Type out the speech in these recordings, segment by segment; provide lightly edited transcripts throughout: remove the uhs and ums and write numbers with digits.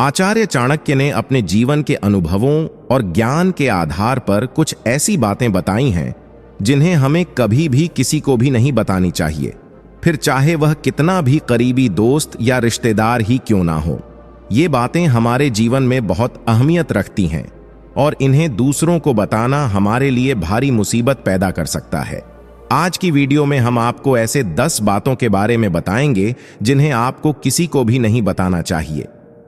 आचार्य चाणक्य ने अपने जीवन के अनुभवों और ज्ञान के आधार पर कुछ ऐसी बातें बताई हैं जिन्हें हमें कभी भी किसी को भी नहीं बतानी चाहिए, फिर चाहे वह कितना भी करीबी दोस्त या रिश्तेदार ही क्यों ना हो। ये बातें हमारे जीवन में बहुत अहमियत रखती हैं और इन्हें दूसरों को बताना हमारे लिए भारी मुसीबत पैदा कर सकता है। आज की वीडियो में हम आपको ऐसे 10 बातों के बारे में बताएंगे जिन्हें आपको किसी को भी नहीं बताना चाहिए।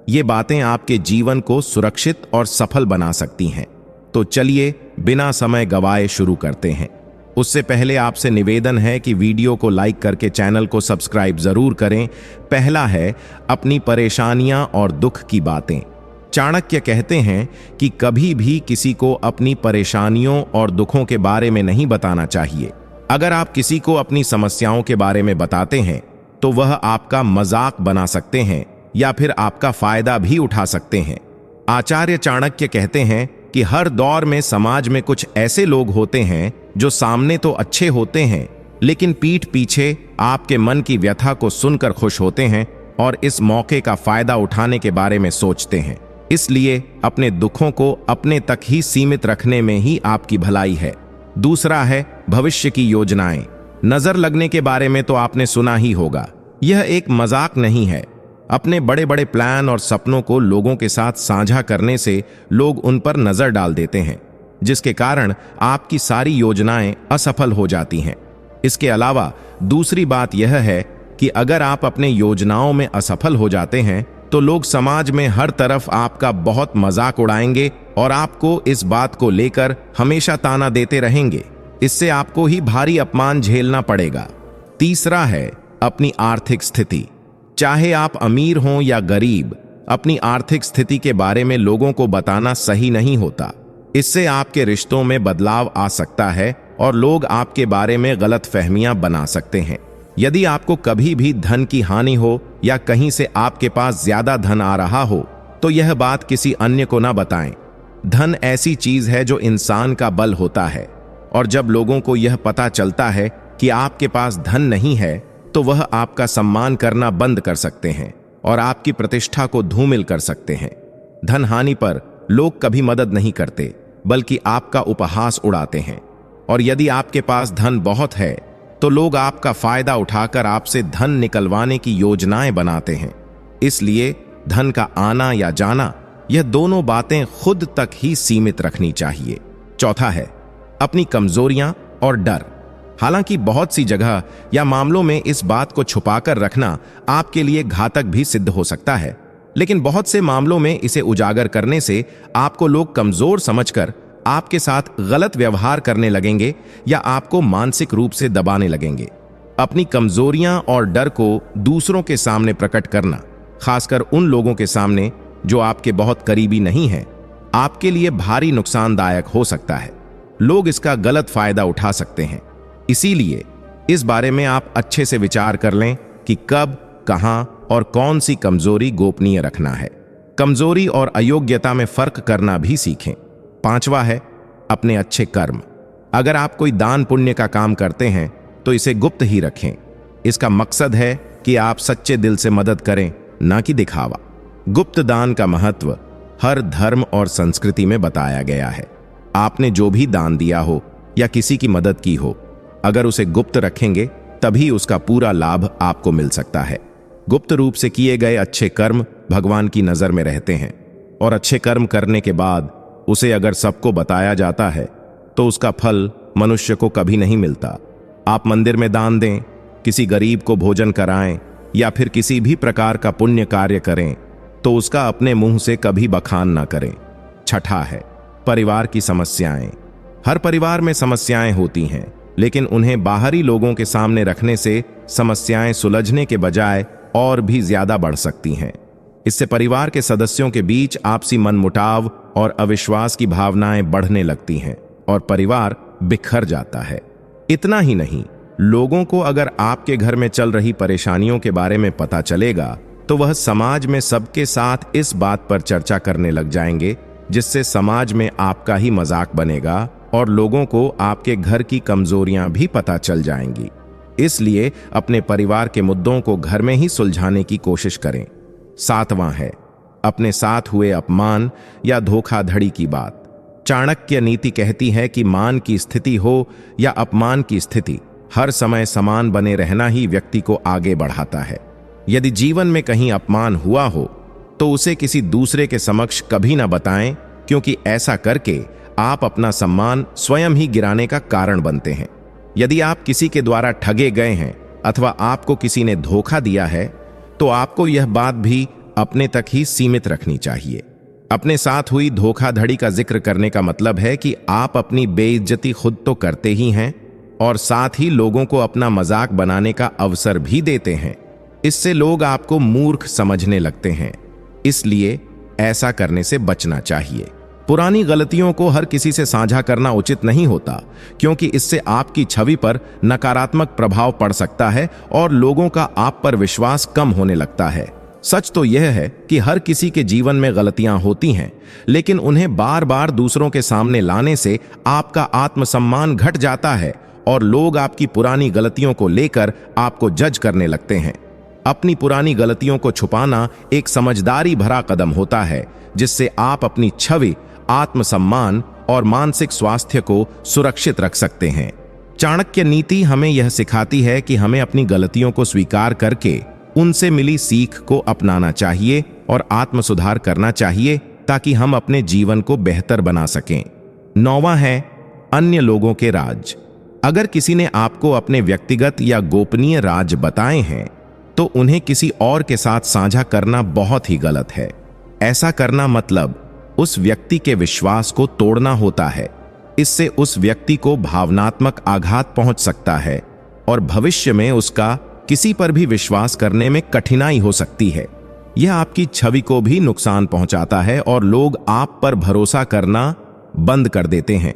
ये बातें आपके जीवन को सुरक्षित और सफल बना सकती हैं। तो चलिए बिना समय गवाए शुरू करते हैं। उससे पहले आपसे निवेदन है कि वीडियो को लाइक करके चैनल को सब्सक्राइब जरूर करें। पहला है अपनी परेशानियां और दुख की बातें। चाणक्य कहते हैं कि कभी भी किसी को अपनी परेशानियों और दुखों के बारे में नहीं बताना चाहिए। अगर आप किसी को अपनी समस्याओं के बारे में बताते हैं तो वह आपका मजाक बना सकते हैं या फिर आपका फायदा भी उठा सकते हैं। आचार्य चाणक्य कहते हैं कि हर दौर में समाज में कुछ ऐसे लोग होते हैं जो सामने तो अच्छे होते हैं लेकिन पीठ पीछे आपके मन की व्यथा को सुनकर खुश होते हैं और इस मौके का फायदा उठाने के बारे में सोचते हैं। इसलिए अपने दुखों को अपने तक ही सीमित रखने में ही आपकी भलाई है। दूसरा है भविष्य की योजनाएं। नजर लगने के बारे में तो आपने सुना ही होगा। यह एक मजाक नहीं है। अपने बड़े बड़े प्लान और सपनों को लोगों के साथ साझा करने से लोग उन पर नजर डाल देते हैं, जिसके कारण आपकी सारी योजनाएं असफल हो जाती हैं। इसके अलावा दूसरी बात यह है कि अगर आप अपने योजनाओं में असफल हो जाते हैं तो लोग समाज में हर तरफ आपका बहुत मजाक उड़ाएंगे और आपको इस बात को लेकर हमेशा ताना देते रहेंगे। इससे आपको ही भारी अपमान झेलना पड़ेगा। तीसरा है अपनी आर्थिक स्थिति। चाहे आप अमीर हों या गरीब, अपनी आर्थिक स्थिति के बारे में लोगों को बताना सही नहीं होता। इससे आपके रिश्तों में बदलाव आ सकता है और लोग आपके बारे में गलत फहमियां बना सकते हैं। यदि आपको कभी भी धन की हानि हो या कहीं से आपके पास ज्यादा धन आ रहा हो तो यह बात किसी अन्य को ना बताएं। धन ऐसी चीज है जो इंसान का बल होता है और जब लोगों को यह पता चलता है कि आपके पास धन नहीं है तो वह आपका सम्मान करना बंद कर सकते हैं और आपकी प्रतिष्ठा को धूमिल कर सकते हैं। धन हानि पर लोग कभी मदद नहीं करते बल्कि आपका उपहास उड़ाते हैं, और यदि आपके पास धन बहुत है तो लोग आपका फायदा उठाकर आपसे धन निकलवाने की योजनाएं बनाते हैं। इसलिए धन का आना या जाना, यह दोनों बातें खुद तक ही सीमित रखनी चाहिए। चौथा है अपनी कमजोरियां और डर। हालांकि बहुत सी जगह या मामलों में इस बात को छुपाकर रखना आपके लिए घातक भी सिद्ध हो सकता है, लेकिन बहुत से मामलों में इसे उजागर करने से आपको लोग कमजोर समझकर आपके साथ गलत व्यवहार करने लगेंगे या आपको मानसिक रूप से दबाने लगेंगे। अपनी कमजोरियां और डर को दूसरों के सामने प्रकट करना, खासकर उन लोगों के सामने जो आपके बहुत करीबी नहीं हैं, आपके लिए भारी नुकसानदायक हो सकता है। लोग इसका गलत फायदा उठा सकते हैं। इसीलिए इस बारे में आप अच्छे से विचार कर लें कि कब, कहां और कौन सी कमजोरी गोपनीय रखना है। कमजोरी और अयोग्यता में फर्क करना भी सीखें। पांचवा है अपने अच्छे कर्म। अगर आप कोई दान पुण्य का काम करते हैं तो इसे गुप्त ही रखें। इसका मकसद है कि आप सच्चे दिल से मदद करें, ना कि दिखावा। गुप्त दान का महत्व हर धर्म और संस्कृति में बताया गया है। आपने जो भी दान दिया हो या किसी की मदद की हो, अगर उसे गुप्त रखेंगे तभी उसका पूरा लाभ आपको मिल सकता है। गुप्त रूप से किए गए अच्छे कर्म भगवान की नजर में रहते हैं, और अच्छे कर्म करने के बाद उसे अगर सबको बताया जाता है तो उसका फल मनुष्य को कभी नहीं मिलता। आप मंदिर में दान दें, किसी गरीब को भोजन कराएं या फिर किसी भी प्रकार का पुण्य कार्य करें तो उसका अपने मुंह से कभी बखान ना करें। छठा है परिवार की समस्याएं। हर परिवार में समस्याएं होती हैं, लेकिन उन्हें बाहरी लोगों के सामने रखने से समस्याएं सुलझने के बजाय और भी ज्यादा बढ़ सकती हैं। इससे परिवार के सदस्यों के बीच आपसी मनमुटाव और अविश्वास की भावनाएं बढ़ने लगती हैं और परिवार बिखर जाता है। इतना ही नहीं, लोगों को अगर आपके घर में चल रही परेशानियों के बारे में पता चलेगा तो वह समाज में सबके साथ इस बात पर चर्चा करने लग जाएंगे, जिससे समाज में आपका ही मजाक बनेगा और लोगों को आपके घर की कमजोरियां भी पता चल जाएंगी। इसलिए अपने परिवार के मुद्दों को घर में ही सुलझाने की कोशिश करें। सातवां है अपने साथ हुए अपमान या धोखाधड़ी की बात। चाणक्य नीति कहती है कि मान की स्थिति हो या अपमान की स्थिति, हर समय समान बने रहना ही व्यक्ति को आगे बढ़ाता है। यदि जीवन में कहीं अपमान हुआ हो तो उसे किसी दूसरे के समक्ष कभी ना बताएं, क्योंकि ऐसा करके आप अपना सम्मान स्वयं ही गिराने का कारण बनते हैं। यदि आप किसी के द्वारा ठगे गए हैं अथवा आपको किसी ने धोखा दिया है तो आपको यह बात भी अपने तक ही सीमित रखनी चाहिए। अपने साथ हुई धोखाधड़ी का जिक्र करने का मतलब है कि आप अपनी बेइज्जती खुद तो करते ही हैं और साथ ही लोगों को अपना मजाक बनाने का अवसर भी देते हैं। इससे लोग आपको मूर्ख समझने लगते हैं, इसलिए ऐसा करने से बचना चाहिए। पुरानी गलतियों को हर किसी से साझा करना उचित नहीं होता, क्योंकि इससे आपकी छवि पर नकारात्मक प्रभाव पड़ सकता है और लोगों का आप पर विश्वास कम होने लगता है। सच तो यह है कि हर किसी के जीवन में गलतियां होती हैं, लेकिन उन्हें बार बार दूसरों के सामने लाने से आपका आत्मसम्मान घट जाता है और लोग आपकी पुरानी गलतियों को लेकर आपको जज करने लगते हैं। अपनी पुरानी गलतियों को छुपाना एक समझदारी भरा कदम होता है, जिससे आप अपनी छवि, आत्मसम्मान और मानसिक स्वास्थ्य को सुरक्षित रख सकते हैं। चाणक्य नीति हमें यह सिखाती है कि हमें अपनी गलतियों को स्वीकार करके उनसे मिली सीख को अपनाना चाहिए और आत्म सुधार करना चाहिए, ताकि हम अपने जीवन को बेहतर बना सकें। 9वां है अन्य लोगों के राज। अगर किसी ने आपको अपने व्यक्तिगत या गोपनीय राज बताए हैं तो उन्हें किसी और के साथ साझा करना बहुत ही गलत है। ऐसा करना मतलब उस व्यक्ति के विश्वास को तोड़ना होता है। इससे उस व्यक्ति को भावनात्मक आघात पहुंच सकता है और भविष्य में उसका किसी पर भी विश्वास करने में कठिनाई हो सकती है। यह आपकी छवि को भी नुकसान पहुंचाता है और लोग आप पर भरोसा करना बंद कर देते हैं।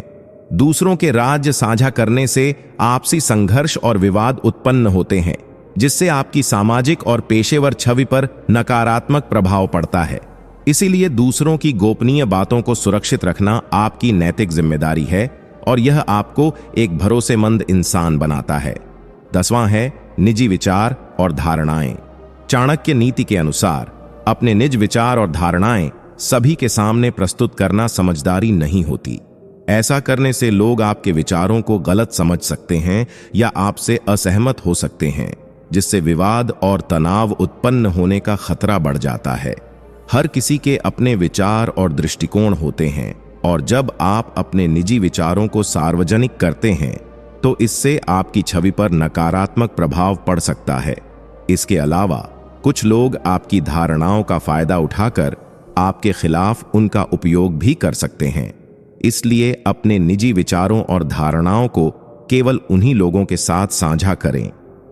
दूसरों के राज साझा करने से आपसी संघर्ष और विवाद उत्पन्न होते हैं, जिससे आपकी सामाजिक और पेशेवर छवि पर नकारात्मक प्रभाव पड़ता है। इसीलिए दूसरों की गोपनीय बातों को सुरक्षित रखना आपकी नैतिक जिम्मेदारी है और यह आपको एक भरोसेमंद इंसान बनाता है। 10वां है निजी विचार और धारणाएं। चाणक्य नीति के अनुसार अपने निज विचार और धारणाएं सभी के सामने प्रस्तुत करना समझदारी नहीं होती। ऐसा करने से लोग आपके विचारों को गलत समझ सकते हैं या आपसे असहमत हो सकते हैं, जिससे विवाद और तनाव उत्पन्न होने का खतरा बढ़ जाता है। हर किसी के अपने विचार और दृष्टिकोण होते हैं और जब आप अपने निजी विचारों को सार्वजनिक करते हैं तो इससे आपकी छवि पर नकारात्मक प्रभाव पड़ सकता है। इसके अलावा कुछ लोग आपकी धारणाओं का फायदा उठाकर आपके खिलाफ उनका उपयोग भी कर सकते हैं। इसलिए अपने निजी विचारों और धारणाओं को केवल उन्हीं लोगों के साथ साझा करें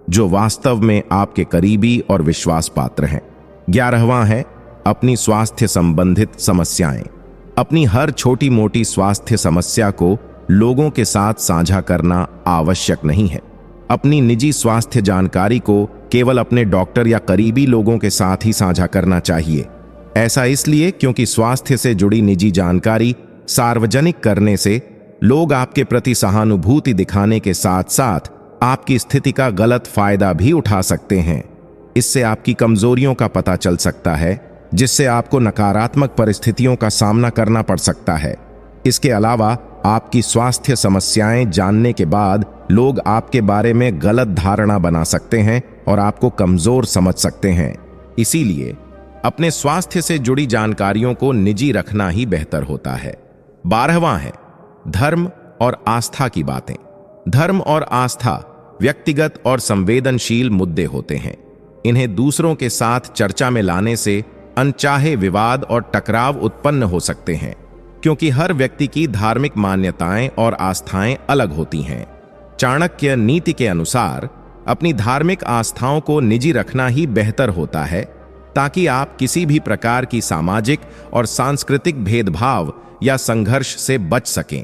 जो वास्तव में आपके करीबी और विश्वास पात्र हैं। 11वां है अपनी स्वास्थ्य संबंधित समस्याएं। अपनी हर छोटी मोटी स्वास्थ्य समस्या को लोगों के साथ साझा करना आवश्यक नहीं है। अपनी निजी स्वास्थ्य जानकारी को केवल अपने डॉक्टर या करीबी लोगों के साथ ही साझा करना चाहिए। ऐसा इसलिए क्योंकि स्वास्थ्य से जुड़ी निजी जानकारी सार्वजनिक करने से लोग आपके प्रति सहानुभूति दिखाने के साथ साथ आपकी स्थिति का गलत फायदा भी उठा सकते हैं। इससे आपकी कमजोरियों का पता चल सकता है, जिससे आपको नकारात्मक परिस्थितियों का सामना करना पड़ सकता है। इसके अलावा आपकी स्वास्थ्य समस्याएं जानने के बाद लोग आपके बारे में गलत धारणा बना सकते हैं और आपको कमजोर समझ सकते हैं। इसीलिए अपने स्वास्थ्य से जुड़ी जानकारियों को निजी रखना ही बेहतर होता है। 12वां है धर्म और आस्था की बातें। धर्म और आस्था व्यक्तिगत और संवेदनशील मुद्दे होते हैं। इन्हें दूसरों के साथ चर्चा में लाने से अनचाहे विवाद और टकराव उत्पन्न हो सकते हैं, क्योंकि हर व्यक्ति की धार्मिक मान्यताएं और आस्थाएं अलग होती हैं। चाणक्य नीति के अनुसार अपनी धार्मिक आस्थाओं को निजी रखना ही बेहतर होता है, ताकि आप किसी भी प्रकार की सामाजिक और सांस्कृतिक भेदभाव या संघर्ष से बच सकें।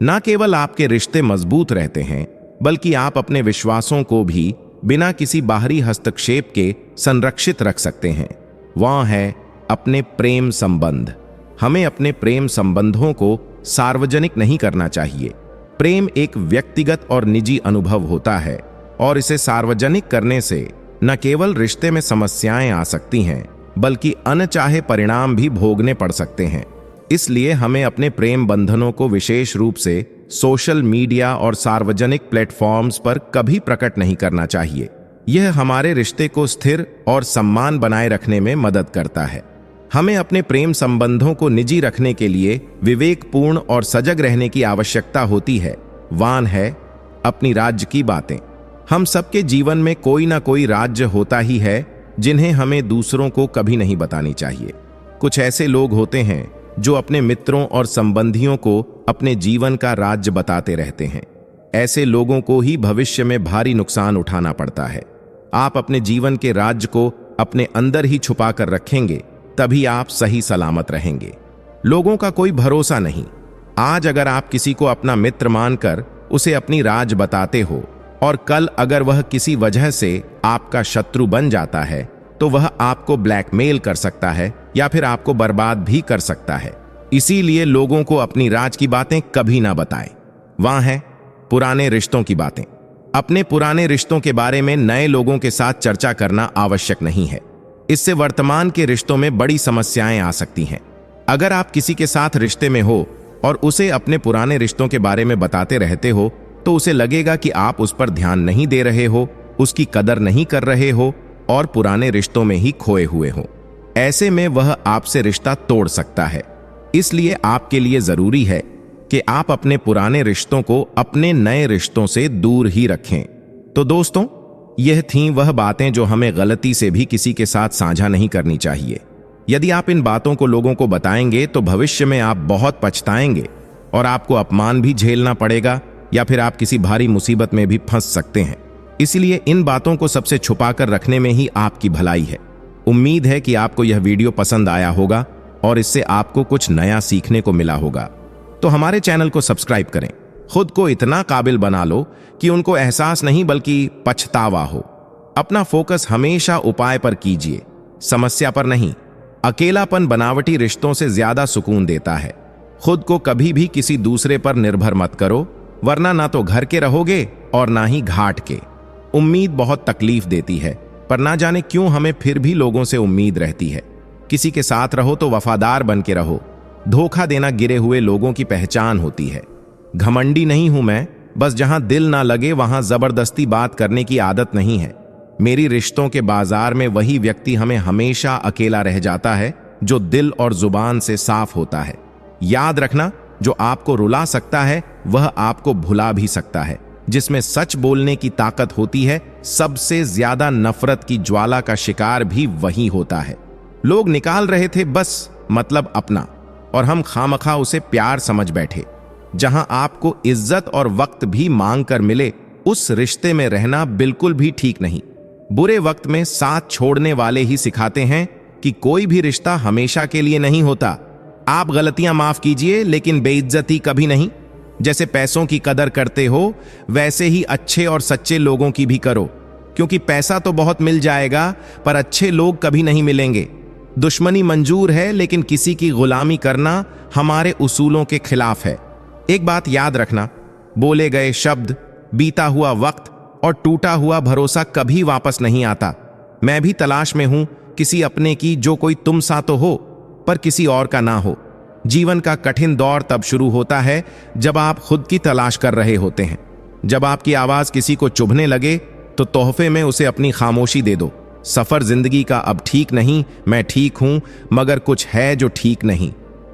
न केवल आपके रिश्ते मजबूत रहते हैं, बल्कि आप अपने विश्वासों को भी बिना किसी बाहरी हस्तक्षेप के संरक्षित रख सकते हैं। वह है अपने प्रेम संबंध। हमें अपने प्रेम संबंधों को सार्वजनिक नहीं करना चाहिए। प्रेम एक व्यक्तिगत और निजी अनुभव होता है और इसे सार्वजनिक करने से न केवल रिश्ते में समस्याएं आ सकती हैं, बल्कि अनचाहे परिणाम भी भोगने पड़ सकते हैं। इसलिए हमें अपने प्रेम बंधनों को विशेष रूप से सोशल मीडिया और सार्वजनिक प्लेटफॉर्म्स पर कभी प्रकट नहीं करना चाहिए। यह हमारे रिश्ते को स्थिर और सम्मान बनाए रखने में मदद करता है। हमें अपने प्रेम संबंधों को निजी रखने के लिए विवेकपूर्ण और सजग रहने की आवश्यकता होती है। वान है अपनी राज्य की बातें। हम सबके जीवन में कोई ना कोई राज्य होता ही है जिन्हें हमें दूसरों को कभी नहीं बतानी चाहिए। कुछ ऐसे लोग होते हैं जो अपने मित्रों और संबंधियों को अपने जीवन का राज्य बताते रहते हैं। ऐसे लोगों को ही भविष्य में भारी नुकसान उठाना पड़ता है। आप अपने जीवन के राज्य को अपने अंदर ही छुपा कर रखेंगे, तभी आप सही सलामत रहेंगे। लोगों का कोई भरोसा नहीं। आज अगर आप किसी को अपना मित्र मानकर उसे अपनी राज बताते हो और कल अगर वह किसी वजह से आपका शत्रु बन जाता है तो वह आपको ब्लैकमेल कर सकता है या फिर आपको बर्बाद भी कर सकता है। इसीलिए लोगों को अपनी राज की बातें कभी ना बताएं। वहां है पुराने रिश्तों की बातें। अपने पुराने रिश्तों के बारे में नए लोगों के साथ चर्चा करना आवश्यक नहीं है। इससे वर्तमान के रिश्तों में बड़ी समस्याएं आ सकती हैं। अगर आप किसी के साथ रिश्ते में हो और उसे अपने पुराने रिश्तों के बारे में बताते रहते हो तो उसे लगेगा कि आप उस पर ध्यान नहीं दे रहे हो, उसकी कदर नहीं कर रहे हो और पुराने रिश्तों में ही खोए हुए हो। ऐसे में वह आपसे रिश्ता तोड़ सकता है। इसलिए आपके लिए जरूरी है कि आप अपने पुराने रिश्तों को अपने नए रिश्तों से दूर ही रखें। तो दोस्तों, यह थीं वह बातें जो हमें गलती से भी किसी के साथ साझा नहीं करनी चाहिए। यदि आप इन बातों को लोगों को बताएंगे तो भविष्य में आप बहुत पछताएंगे और आपको अपमान भी झेलना पड़ेगा या फिर आप किसी भारी मुसीबत में भी फंस सकते हैं। इसलिए इन बातों को सबसे छुपा कर रखने में ही आपकी भलाई है। उम्मीद है कि आपको यह वीडियो पसंद आया होगा और इससे आपको कुछ नया सीखने को मिला होगा। तो हमारे चैनल को सब्सक्राइब करें। खुद को इतना काबिल बना लो कि उनको एहसास नहीं बल्कि पछतावा हो। अपना फोकस हमेशा उपाय पर कीजिए, समस्या पर नहीं। अकेलापन बनावटी रिश्तों से ज्यादा सुकून देता है। खुद को कभी भी किसी दूसरे पर निर्भर मत करो, वरना ना तो घर के रहोगे और ना ही घाट के। उम्मीद बहुत तकलीफ देती है, पर ना जाने क्यों हमें फिर भी लोगों से उम्मीद रहती है। किसी के साथ रहो तो वफादार बन के रहो। धोखा देना गिरे हुए लोगों की पहचान होती है। घमंडी नहीं हूं मैं, बस जहां दिल ना लगे वहां जबरदस्ती बात करने की आदत नहीं है। मेरी रिश्तों के बाजार में वही व्यक्ति हमें हमेशा अकेला रह जाता है जो दिल और जुबान से साफ होता है। याद रखना, जो आपको रुला सकता है वह आपको भुला भी सकता है। जिसमें सच बोलने की ताकत होती है, सबसे ज्यादा नफरत की ज्वाला का शिकार भी वही होता है। लोग निकाल रहे थे बस मतलब अपना, और हम खामखा उसे प्यार समझ बैठे। जहां आपको इज्जत और वक्त भी मांग कर मिले, उस रिश्ते में रहना बिल्कुल भी ठीक नहीं। बुरे वक्त में साथ छोड़ने वाले ही सिखाते हैं कि कोई भी रिश्ता हमेशा के लिए नहीं होता। आप गलतियां माफ कीजिए लेकिन बेइज्जती कभी नहीं। जैसे पैसों की कदर करते हो वैसे ही अच्छे और सच्चे लोगों की भी करो, क्योंकि पैसा तो बहुत मिल जाएगा पर अच्छे लोग कभी नहीं मिलेंगे। दुश्मनी मंजूर है लेकिन किसी की गुलामी करना हमारे उसूलों के खिलाफ है। एक बात याद रखना, बोले गए शब्द, बीता हुआ वक्त और टूटा हुआ भरोसा कभी वापस नहीं आता। मैं भी तलाश में हूं किसी अपने की जो कोई तुम सा तो हो पर किसी और का ना हो। जीवन का कठिन दौर तब शुरू होता है जब आप खुद की तलाश कर रहे होते हैं। जब आपकी आवाज किसी को चुभने लगे तो तोहफे में उसे अपनी खामोशी दे दो। सफर जिंदगी का अब ठीक नहीं, मैं ठीक हूं मगर कुछ है जो ठीक नहीं।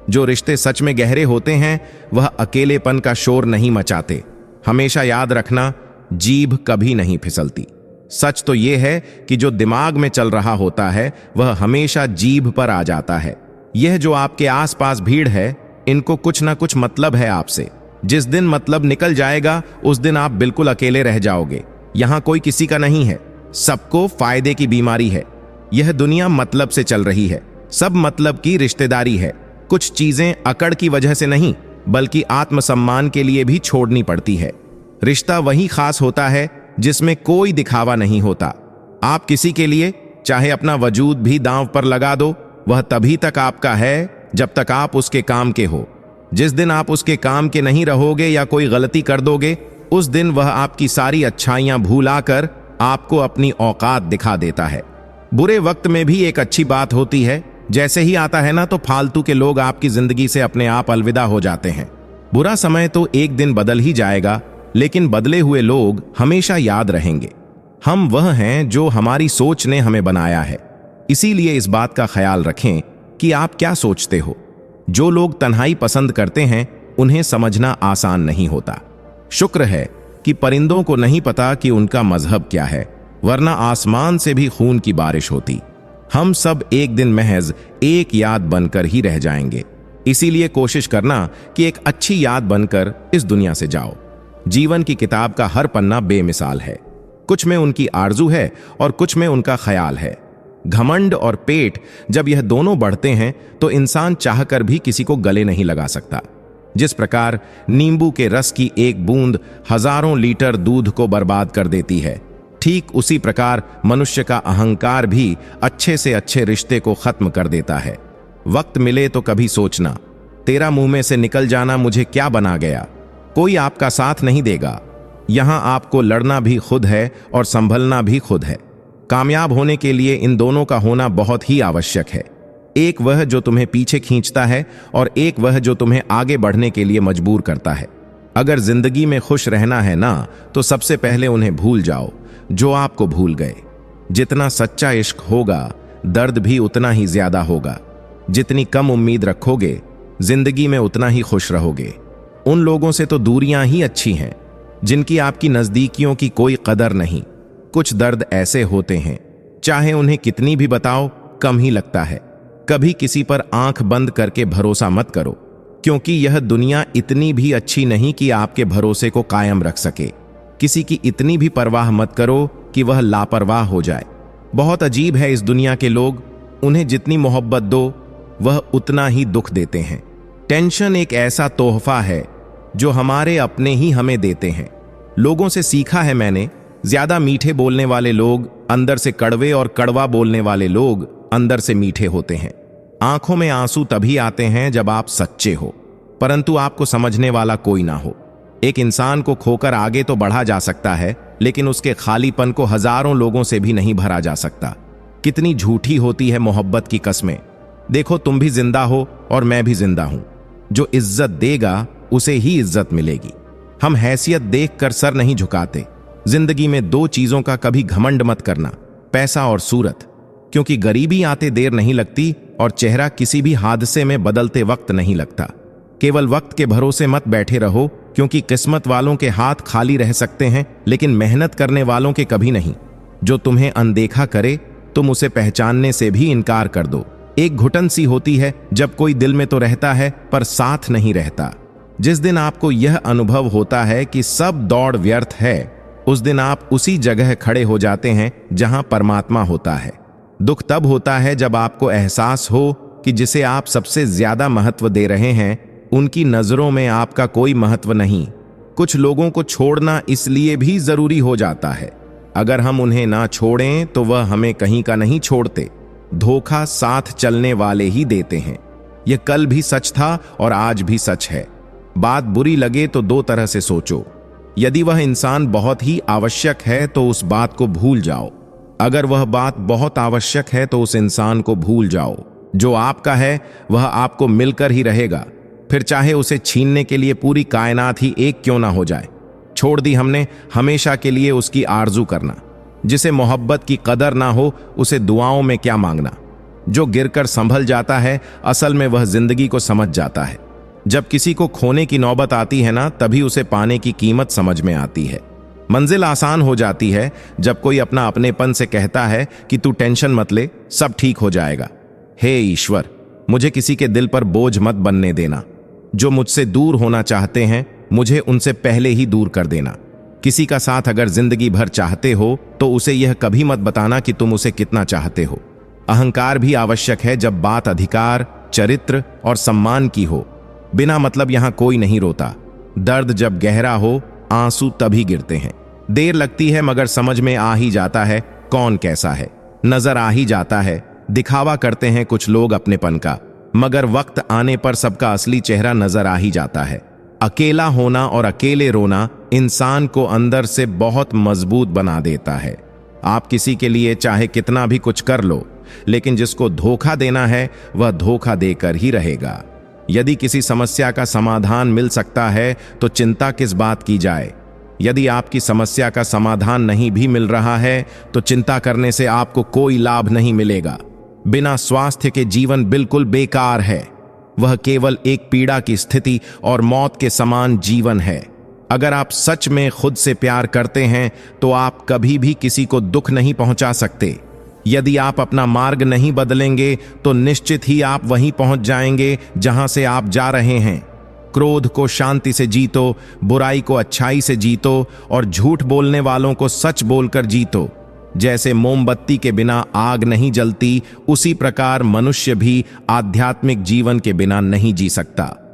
जो रिश्ते सच में गहरे होते हैं वह अकेलेपन का शोर नहीं मचाते। हमेशा याद रखना, जीभ कभी नहीं फिसलती। सच तो यह है कि जो दिमाग में चल रहा होता है वह हमेशा जीभ पर आ जाता है। यह जो आपके आसपास भीड़ है, इनको कुछ ना कुछ मतलब है आपसे। जिस दिन मतलब निकल जाएगा उस दिन आप बिल्कुल अकेले रह जाओगे। यहां कोई किसी का नहीं है, सबको फायदे की बीमारी है। यह दुनिया मतलब से चल रही है, सब मतलब की रिश्तेदारी है। कुछ चीजें अकड़ की वजह से नहीं बल्कि आत्मसम्मान के लिए भी छोड़नी पड़ती है। रिश्ता वही खास होता है जिसमें कोई दिखावा नहीं होता। आप किसी के लिए चाहे अपना वजूद भी दांव पर लगा दो, वह तभी तक आपका है जब तक आप उसके काम के हो। जिस दिन आप उसके काम के नहीं रहोगे या कोई गलती कर दोगे, उस दिन वह आपकी सारी अच्छाइयां भूलाकर आपको अपनी औकात दिखा देता है। बुरे वक्त में भी एक अच्छी बात होती है, जैसे ही आता है ना तो फालतू के लोग आपकी जिंदगी से अपने आप अलविदा हो जाते हैं। बुरा समय तो एक दिन बदल ही जाएगा, लेकिन बदले हुए लोग हमेशा याद रहेंगे। हम वह हैं जो हमारी सोच ने हमें बनाया है। इसीलिए इस बात का ख्याल रखें कि आप क्या सोचते हो। जो लोग तन्हाई पसंद करते हैं उन्हें समझना आसान नहीं होता। शुक्र है कि परिंदों को नहीं पता कि उनका मजहब क्या है, वरना आसमान से भी खून की बारिश होती। हम सब एक दिन महज एक याद बनकर ही रह जाएंगे। इसीलिए कोशिश करना कि एक अच्छी याद बनकर इस दुनिया से जाओ। जीवन की किताब का हर पन्ना बेमिसाल है। कुछ में उनकी आरजू है और कुछ में उनका ख्याल है। घमंड और पेट जब यह दोनों बढ़ते हैं तो इंसान चाहकर भी किसी को गले नहीं लगा सकता। जिस प्रकार नींबू के रस की एक बूंद हजारों लीटर दूध को बर्बाद कर देती है, ठीक उसी प्रकार मनुष्य का अहंकार भी अच्छे से अच्छे रिश्ते को खत्म कर देता है। वक्त मिले तो कभी सोचना, तेरा मुंह में से निकल जाना मुझे क्या बना गया। कोई आपका साथ नहीं देगा। यहां आपको लड़ना भी खुद है और संभलना भी खुद है। कामयाब होने के लिए इन दोनों का होना बहुत ही आवश्यक है। एक वह जो तुम्हें पीछे खींचता है और एक वह जो तुम्हें आगे बढ़ने के लिए मजबूर करता है। अगर जिंदगी में खुश रहना है ना, तो सबसे पहले उन्हें भूल जाओ जो आपको भूल गए। जितना सच्चा इश्क होगा, दर्द भी उतना ही ज्यादा होगा। जितनी कम उम्मीद रखोगे, जिंदगी में उतना ही खुश रहोगे। उन लोगों से तो दूरियां ही अच्छी हैं जिनकी आपकी नजदीकियों की कोई कदर नहीं। कुछ दर्द ऐसे होते हैं, चाहे उन्हें कितनी भी बताओ, कम ही लगता है। कभी किसी पर आंख बंद करके भरोसा मत करो, क्योंकि यह दुनिया इतनी भी अच्छी नहीं कि आपके भरोसे को कायम रख सके। किसी की इतनी भी परवाह मत करो कि वह लापरवाह हो जाए। बहुत अजीब है इस दुनिया के लोग, उन्हें जितनी मोहब्बत दो वह उतना ही दुख देते हैं। टेंशन एक ऐसा तोहफा है जो हमारे अपने ही हमें देते हैं। लोगों से सीखा है मैंने, ज्यादा मीठे बोलने वाले लोग अंदर से कड़वे और कड़वा बोलने वाले लोग अंदर से मीठे होते हैं। आंखों में आंसू तभी आते हैं जब आप सच्चे हो, परंतु आपको समझने वाला कोई ना हो। एक इंसान को खोकर आगे तो बढ़ा जा सकता है, लेकिन उसके खालीपन को हजारों लोगों से भी नहीं भरा जा सकता। कितनी झूठी होती है मोहब्बत की कस्में। देखो, तुम भी जिंदा हो और मैं भी जिंदा हूं। जो इज्जत देगा उसे ही इज्जत मिलेगी। हम हैसियत देखकर सर नहीं झुकाते। जिंदगी में दो चीजों का कभी घमंड मत करना, पैसा और सूरत, क्योंकि गरीबी आते देर नहीं लगती और चेहरा किसी भी हादसे में बदलते वक्त नहीं लगता। केवल वक्त के भरोसे मत बैठे रहो, क्योंकि किस्मत वालों के हाथ खाली रह सकते हैं, लेकिन मेहनत करने वालों के कभी नहीं। जो तुम्हें अनदेखा करे तुम उसे पहचानने से भी इनकार कर दो। एक घुटन सी होती है जब कोई दिल में तो रहता है पर साथ नहीं रहता। जिस दिन आपको यह अनुभव होता है कि सब दौड़ व्यर्थ है, उस दिन आप उसी जगह खड़े हो जाते हैं जहां परमात्मा होता है। दुख तब होता है जब आपको एहसास हो कि जिसे आप सबसे ज्यादा महत्व दे रहे हैं, उनकी नजरों में आपका कोई महत्व नहीं। कुछ लोगों को छोड़ना इसलिए भी जरूरी हो जाता है, अगर हम उन्हें ना छोड़ें तो वह हमें कहीं का नहीं छोड़ते। धोखा साथ चलने वाले ही देते हैं। यह कल भी सच था और आज भी सच है। बात बुरी लगे तो दो तरह से सोचो। यदि वह इंसान बहुत ही आवश्यक है तो उस बात को भूल जाओ। अगर वह बात बहुत आवश्यक है तो उस इंसान को भूल जाओ। जो आपका है वह आपको मिलकर ही रहेगा, फिर चाहे उसे छीनने के लिए पूरी कायनात ही एक क्यों ना हो जाए। छोड़ दी हमने हमेशा के लिए उसकी आरजू करना। जिसे मोहब्बत की कदर ना हो उसे दुआओं में क्या मांगना। जो गिरकर संभल जाता है असल में वह जिंदगी को समझ जाता है। जब किसी को खोने की नौबत आती है ना, तभी उसे पाने की कीमत समझ में आती है। मंजिल आसान हो जाती है जब कोई अपना अपनेपन से कहता है कि तू टेंशन मत ले, सब ठीक हो जाएगा। हे ईश्वर, मुझे किसी के दिल पर बोझ मत बनने देना। जो मुझसे दूर होना चाहते हैं मुझे उनसे पहले ही दूर कर देना। किसी का साथ अगर जिंदगी भर चाहते हो तो उसे यह कभी मत बताना कि तुम उसे कितना चाहते हो। अहंकार भी आवश्यक है जब बात अधिकार, चरित्र और सम्मान की हो। बिना मतलब यहां कोई नहीं रोता। दर्द जब गहरा हो आंसू तभी गिरते हैं। देर लगती है मगर समझ में आ ही जाता है कौन कैसा है। नजर आ ही जाता है। दिखावा करते हैं कुछ लोग अपनेपन का, मगर वक्त आने पर सबका असली चेहरा नजर आ ही जाता है। अकेला होना और अकेले रोना इंसान को अंदर से बहुत मजबूत बना देता है। आप किसी के लिए चाहे कितना भी कुछ कर लो, लेकिन जिसको धोखा देना है वह धोखा देकर ही रहेगा। यदि किसी समस्या का समाधान मिल सकता है तो चिंता किस बात की जाए। यदि आपकी समस्या का समाधान नहीं भी मिल रहा है तो चिंता करने से आपको कोई लाभ नहीं मिलेगा। बिना स्वास्थ्य के जीवन बिल्कुल बेकार है। वह केवल एक पीड़ा की स्थिति और मौत के समान जीवन है। अगर आप सच में खुद से प्यार करते हैं तो आप कभी भी किसी को दुख नहीं पहुंचा सकते। यदि आप अपना मार्ग नहीं बदलेंगे तो निश्चित ही आप वहीं पहुंच जाएंगे जहां से आप जा रहे हैं। क्रोध को शांति से जीतो, बुराई को अच्छाई से जीतो और झूठ बोलने वालों को सच बोलकर जीतो। जैसे मोमबत्ती के बिना आग नहीं जलती, उसी प्रकार मनुष्य भी आध्यात्मिक जीवन के बिना नहीं जी सकता।